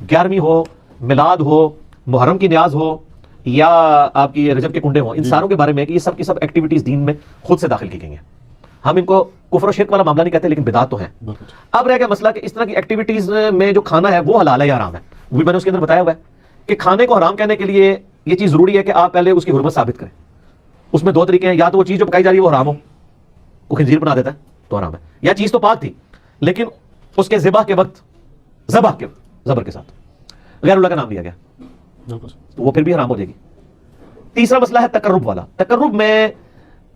11ویں ہو، میلاد ہو، محرم کی نیاز ہو، یا آپ کی رجب کے کنڈے ہوں، ان ساروں کے بارے میں کہ یہ سب کی سب ایکٹیویٹیز دین میں خود سے داخل کی گئی ہیں. ہم ان کو کفر و شرک والا معاملہ نہیں کہتے، لیکن بدعت تو ہیں. اب رہ گیا مسئلہ کہ اس طرح کی ایکٹیویٹیز میں جو کھانا ہے وہ حلال ہے یا حرام ہے. وہ بھی میں نے اس کے اندر بتایا ہوا ہے کہ کھانے کو حرام کہنے کے لیے یہ چیز ضروری ہے کہ آپ پہلے اس کی حرمت ثابت کریں. اس میں دو طریقے ہیں، یا تو وہ چیز جو پکائی جا رہی ہے وہ حرام ہو، وہ خنزیر بنا دیتا ہے تو حرام ہے، یا چیز تو پاک تھی لیکن اس کے ذبح کے وقت زبر کے ساتھ غیر اللہ کا نام لیا گیا تو وہ پھر بھی حرام ہو جائے گی. تیسرا مسئلہ ہے تقرب والا. تقرب میں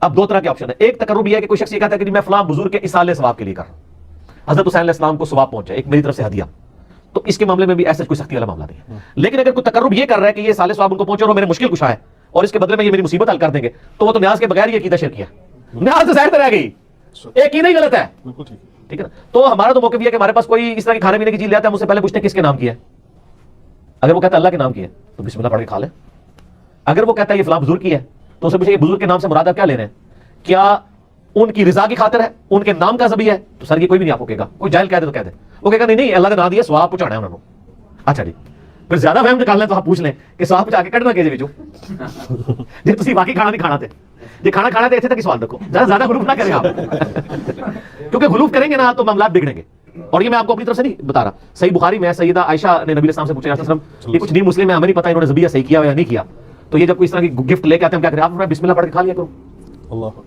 اب دو طرح کے آپشن ہے. ایک تقرب یہ ہے کہ کوئی شخص یہ کہتا ہے کہ میں فلاں بزرگ کے ایصال ثواب کے لیے کر رہا ہوں، حضرت حسین علیہ السلام کو ثواب پہنچا ایک میری طرف سے ہدیہ، تو اس کے معاملے میں بھی ایسا کوئی سختی والا معاملہ نہیں ہے. لیکن اگر کوئی تقرب یہ کر رہا ہے کہ یہ ایصال ثواب ان کو پہنچے اور میرے مشکل کشا ہے اور اس کے بدلے میں یہ میری مصیبت حل کر دیں گے، تو وہ تو نیاز کے بغیر یہ عقیدہ شرکی ہے. نیاز تو ظاہر طرح گئی، ایک ہی نہیں غلط ہے، ٹھیک ہے نا. تو ہمارا تو موقف یہ ہے کہ ہمارے پاس کوئی اس طرح کی کھانے پینے کی چیز لاتا ہے، ہم اس سے پہلے پوچھتے ہیں کس کے نام کی ہے. اگر وہ کہتا ہے اللہ کے نام کی ہے تو بسم اللہ پڑھ کے کھا لیں. اگر وہ کہتا ہے یہ فلاں بزرگ کی ہے تو اسے پوچھے یہ بزرگ کے نام سے مراد آپ کیا لے رہے ہیں، کیا ان کی رضا کی خاطر ہے، ان کے نام کا ذبیح ہے؟ تو سر یہ کوئی بھی نہیں آپ کو کہے گا. کوئی جاہل کہہ دے تو کہہ دے، وہ کہے گا نہیں اللہ کا نام دیا ثواب پہنچانا ہے انہوں نے. اچھا جی، پھر زیادہ فہم نکالنا ہے تو آپ پوچھ لیں کہ ثواب پہنچا کے کٹنا کیجے بچوں جی تسی واقعی کھانا نہیں کھانا تھے، یہ کھانا کھانا تھے، ایسے تک سوال رکھو، زیادہ غلوف نہ کریں آپ کیونکہ غلوف کریں گے نا تو معاملات بگڑیں گے. اور یہ میں آپ کو اپنی طرف سے نہیں بتا رہا. صحیح بخاری میں سیدہ عائشہ نے نبی علیہ السلام سے پوچھا یہ کچھ نہیں مسلم ہے ہمیں نہیں پتا انہوں نے ذبیحہ صحیح کیا یا نہیں کیا، تو یہ جب کوئی اس طرح کی گفٹ لے کے آتے ہیں ہم کیا کریں؟ آپ بسم اللہ پڑھ کے کھا لیا کرو. اللہ